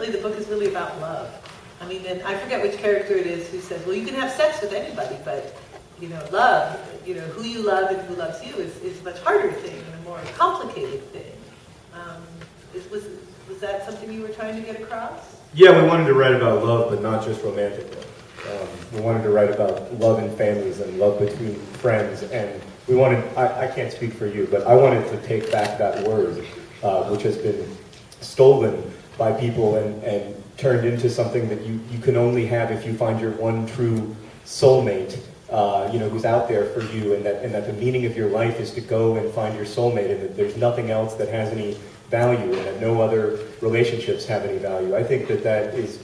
ultimately the book is really about love. I mean, and I forget which character it is who says, well, you can have sex with anybody, but, love, who you love and who loves you is a much harder thing and a more complicated thing. Was that something you were trying to get across? Yeah, we wanted to write about love, but not just romantic love. We wanted to write about love in families and love between friends, and we wanted, I can't speak for you, but I wanted to take back that word, which has been stolen by people and turned into something that you can only have if you find your one true soulmate, who's out there for you, and that the meaning of your life is to go and find your soulmate, and that there's nothing else that has any value, and that no other relationships have any value. I think that is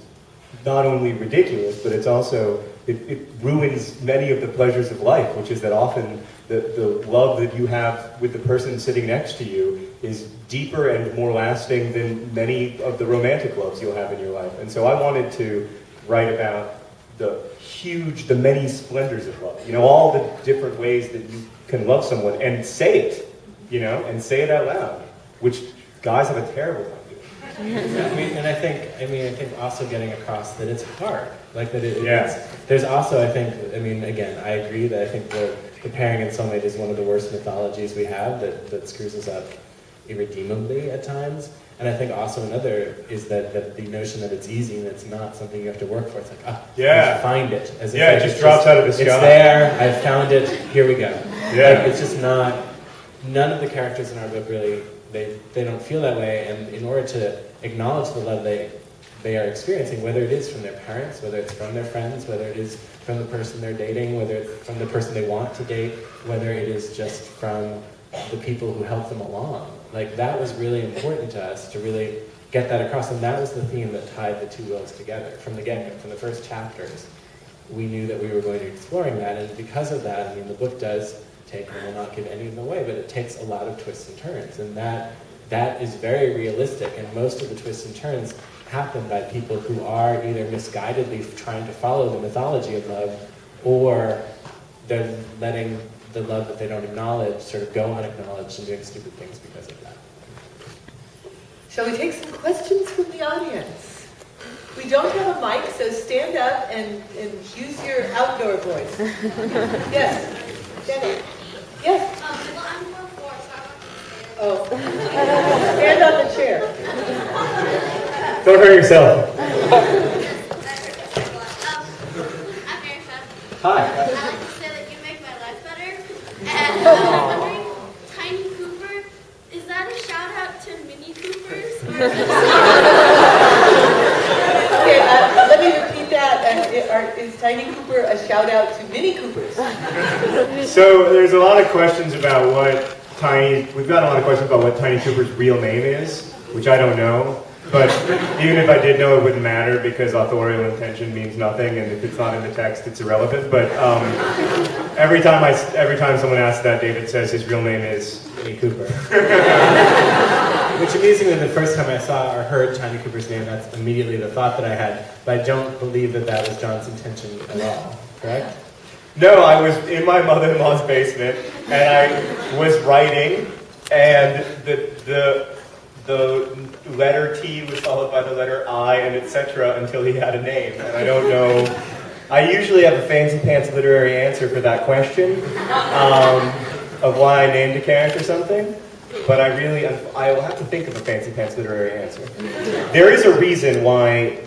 not only ridiculous, but it's also, it ruins many of the pleasures of life, which is that often the love that you have with the person sitting next to you is deeper and more lasting than many of the romantic loves you'll have in your life. And so I wanted to write about the many splendors of love, all the different ways that you can love someone and say it, and say it out loud, which guys have a terrible time doing. I think also getting across that it's hard, like that there's also, I think, again, I agree that I think the pairing and soulmate is one of the worst mythologies we have that screws us up irredeemably at times. And I think also another is that the notion that it's easy and it's not something you have to work for. It's like, you find it. It just drops out of the sky. It's there, I've found it, here we go. Yeah. It's just not, none of the characters in our book really, they don't feel that way. And in order to acknowledge the love they are experiencing, whether it is from their parents, whether it's from their friends, whether it is from the person they're dating, whether it's from the person they want to date, whether it is just from the people who help them along. Like, that was really important to us to really get that across, and that was the theme that tied the two wills together from the get-go, from the first chapters. We knew that we were going to be exploring that, and because of that, the book does take, and will not give any of them away, but it takes a lot of twists and turns, and that is very realistic, and most of the twists and turns happen by people who are either misguidedly trying to follow the mythology of love, or they're letting the love that they don't acknowledge sort of go unacknowledged and doing stupid things because of that. Shall we take some questions from the audience? We don't have a mic, so stand up and use your outdoor voice. Yes, Jenny. Yes. Well, I'm 4'4", so I want to stand. Oh, stand on the chair. Don't hurt yourself. I'm Erica. Hi. I'd like to say that you make my life better. And I'm wondering, Tiny Cooper, is that a shout out to Mini Coopers? Okay, let me repeat that. Is Tiny Cooper a shout out to Mini Coopers? So there's a lot of questions about we've got a lot of questions about what Tiny Cooper's real name is, which I don't know. But even if I did know, it wouldn't matter because authorial intention means nothing, and if it's not in the text, it's irrelevant. But every time someone asks that, David says his real name is Tiny Cooper. Which amusingly, the first time I saw or heard Tiny Cooper's name, that's immediately the thought that I had. But I don't believe that was John's intention at all. Correct? No, I was in my mother-in-law's basement, and I was writing, and the letter T was followed by the letter I, and etc. until he had a name. And I don't know. I usually have a fancy pants literary answer for that question of why I named a character something. But I will have to think of a fancy pants literary answer. There is a reason why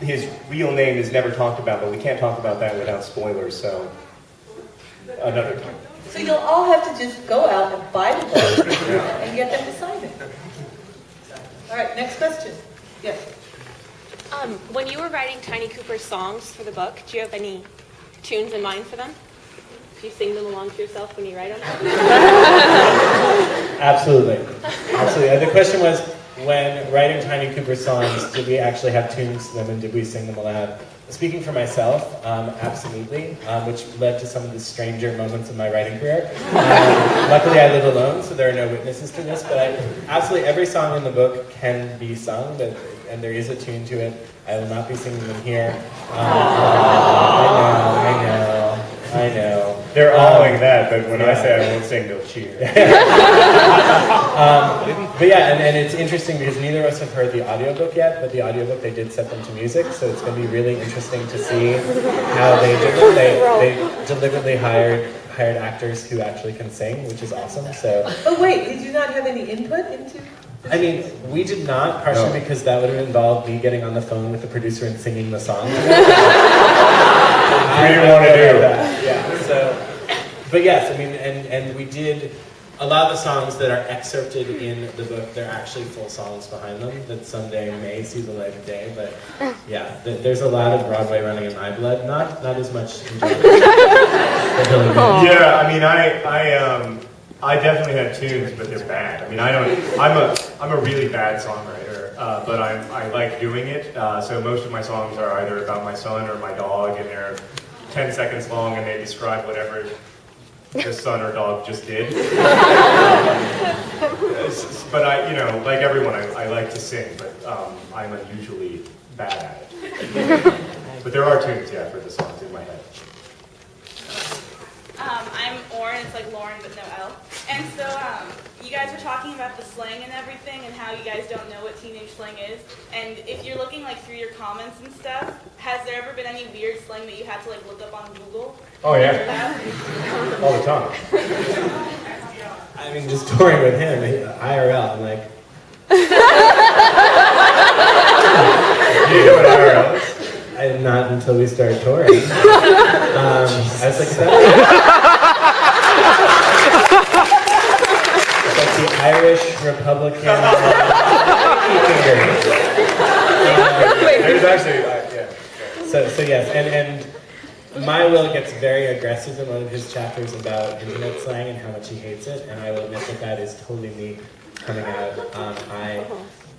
his real name is never talked about, but we can't talk about that without spoilers, so another time. So you'll all have to just go out and buy the book and get them to sign it. All right, next question. Yes. When you were writing Tiny Cooper's songs for the book, do you have any tunes in mind for them? Do you sing them along to yourself when you write them? Absolutely. The question was, when writing Tiny Cooper's songs, did we actually have tunes to them and did we sing them aloud? Speaking for myself, absolutely, which led to some of the stranger moments in my writing career. Luckily, I live alone, so there are no witnesses to this, but absolutely every song in the book can be sung, and there is a tune to it. I will not be singing them here. I know. They're all like that, but when I say I won't sing, they'll cheer. But yeah, and it's interesting because neither of us have heard the audiobook yet, but the audiobook they did set them to music, so it's going to be really interesting to see how they did it. They deliberately hired actors who actually can sing, which is awesome. So. Oh wait, did you not have any input into? I mean, we did not, partially because that would have involved me getting on the phone with the producer and singing the song. We didn't want to do that. Yeah. So, but yes, I mean, and we did. A lot of the songs that are excerpted in the book, they're actually full songs behind them that someday may see the light of day. But yeah, there's a lot of Broadway running in my blood. Not as much in Yeah, I mean, I definitely had tunes, but they're bad. I mean, I'm a really bad songwriter, but I like doing it. So most of my songs are either about my son or my dog, and they're 10 seconds long, and they describe whatever the son or dog just did. But like everyone, I like to sing, but I'm unusually bad at it. But there are tunes, yeah, for the songs in my head. I'm Oren, it's like Lauren but no L. And so you guys were talking about the slang and everything and how you guys don't know what teenage slang is. And if you're looking like through your comments and stuff, has there ever been any weird slang that you had to like look up on Google? Oh yeah, all the time. I mean, just touring with him, IRL, I'm like... You know what IRL is? Not until we started touring. I was like, it's like the Irish Republican. There's actually, yeah. So yes, and my Will gets very aggressive in one of his chapters about internet slang and how much he hates it, and I will admit that is totally me coming out.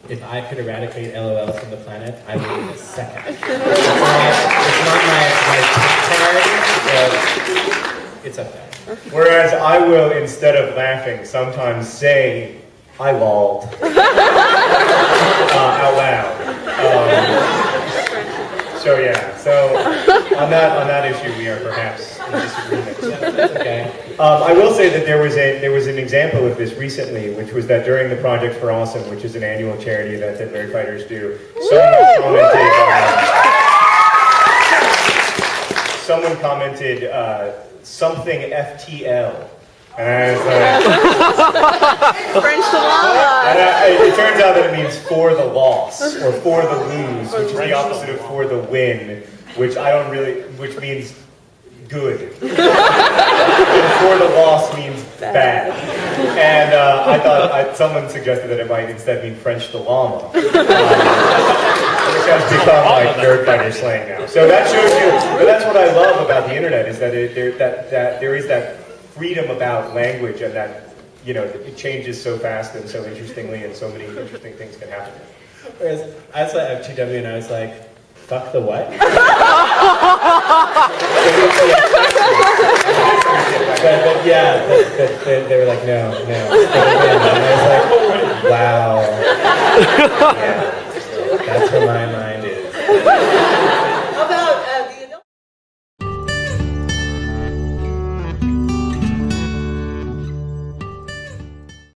If I could eradicate LOL from the planet, I would in a second. It's not my priority, but it's up there. Whereas I will, instead of laughing, sometimes say, I lolled. Out loud. So on that issue, we are perhaps in disagreement. Yeah, that's okay. I will say that there was an example of this recently, which was that during the Project for Awesome, which is an annual charity event that Nerd Fighters do, someone commented something FTL. And I was like, French the llama. And it turns out that it means for the loss, or for the lose, which is the opposite of for the win, which means good. And for the loss means bad. And I thought someone suggested that it might instead mean French the llama. Which has become like Nerd Fighter slang now. So that shows you, but that's what I love about the internet, is that there is that freedom about language, and that, it changes so fast and so interestingly, and so many interesting things can happen. Whereas I was at FTW and I was like, fuck the what? but yeah, they were like, no. And I was like, wow. Yeah, that's where my mind is.